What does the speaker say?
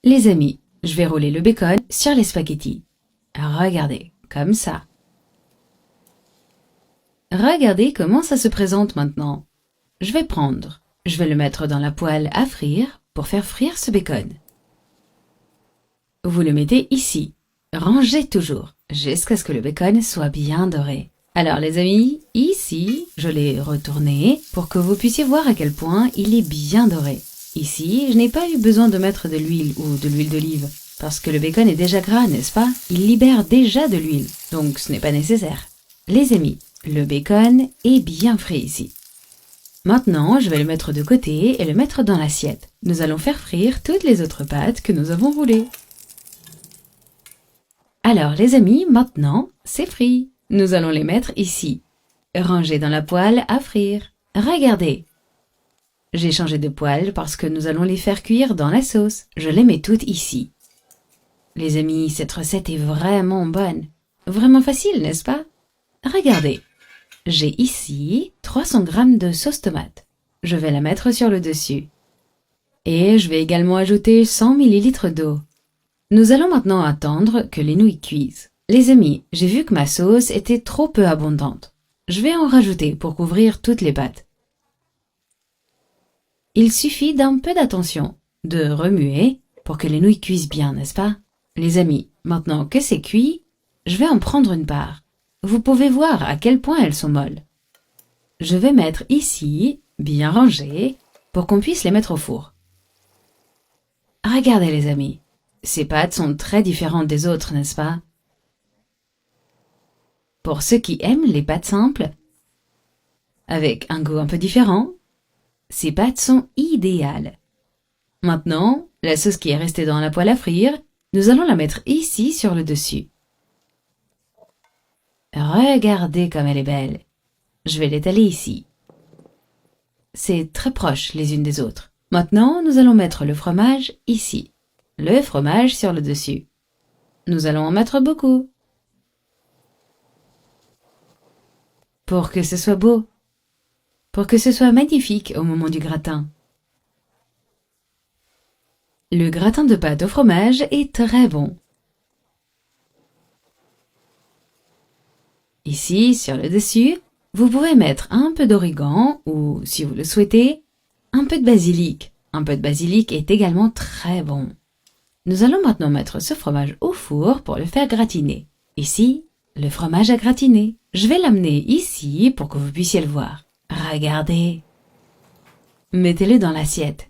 Les amis, je vais rouler le bacon sur les spaghettis. Regardez, comme ça. Regardez comment ça se présente maintenant. Je vais le mettre dans la poêle à frire pour faire frire ce bacon. Vous le mettez ici. Rangez toujours, jusqu'à ce que le bacon soit bien doré. Alors les amis, ici, je l'ai retourné pour que vous puissiez voir à quel point il est bien doré. Ici, je n'ai pas eu besoin de mettre de l'huile ou de l'huile d'olive, parce que le bacon est déjà gras, n'est-ce pas? Il libère déjà de l'huile, donc ce n'est pas nécessaire. Les amis, le bacon est bien frit ici. Maintenant, je vais le mettre de côté et le mettre dans l'assiette. Nous allons faire frire toutes les autres pâtes que nous avons roulées. Alors les amis, maintenant, c'est frit. Nous allons les mettre ici, rangés dans la poêle à frire. Regardez. J'ai changé de poêle parce que nous allons les faire cuire dans la sauce. Je les mets toutes ici. Les amis, cette recette est vraiment bonne. Vraiment facile, n'est-ce pas? Regardez. J'ai ici 300 g de sauce tomate. Je vais la mettre sur le dessus. Et je vais également ajouter 100 ml d'eau. Nous allons maintenant attendre que les nouilles cuisent. Les amis, j'ai vu que ma sauce était trop peu abondante. Je vais en rajouter pour couvrir toutes les pâtes. Il suffit d'un peu d'attention, de remuer pour que les nouilles cuisent bien, n'est-ce pas? Les amis, maintenant que c'est cuit, je vais en prendre une part. Vous pouvez voir à quel point elles sont molles. Je vais mettre ici, bien rangées, pour qu'on puisse les mettre au four. Regardez les amis, ces pâtes sont très différentes des autres, n'est-ce pas? Pour ceux qui aiment les pâtes simples, avec un goût un peu différent, ces pâtes sont idéales. Maintenant, la sauce qui est restée dans la poêle à frire, nous allons la mettre ici sur le dessus. Regardez comme elle est belle. Je vais l'étaler ici. C'est très proche les unes des autres. Maintenant, nous allons mettre le fromage ici. Le fromage sur le dessus. Nous allons en mettre beaucoup. Pour que ce soit beau. Pour que ce soit magnifique au moment du gratin. Le gratin de pâte au fromage est très bon. Ici, sur le dessus, vous pouvez mettre un peu d'origan ou, si vous le souhaitez, un peu de basilic. Un peu de basilic est également très bon. Nous allons maintenant mettre ce fromage au four pour le faire gratiner. Ici, le fromage à gratiner. Je vais l'amener ici pour que vous puissiez le voir. Regardez. Mettez-le dans l'assiette.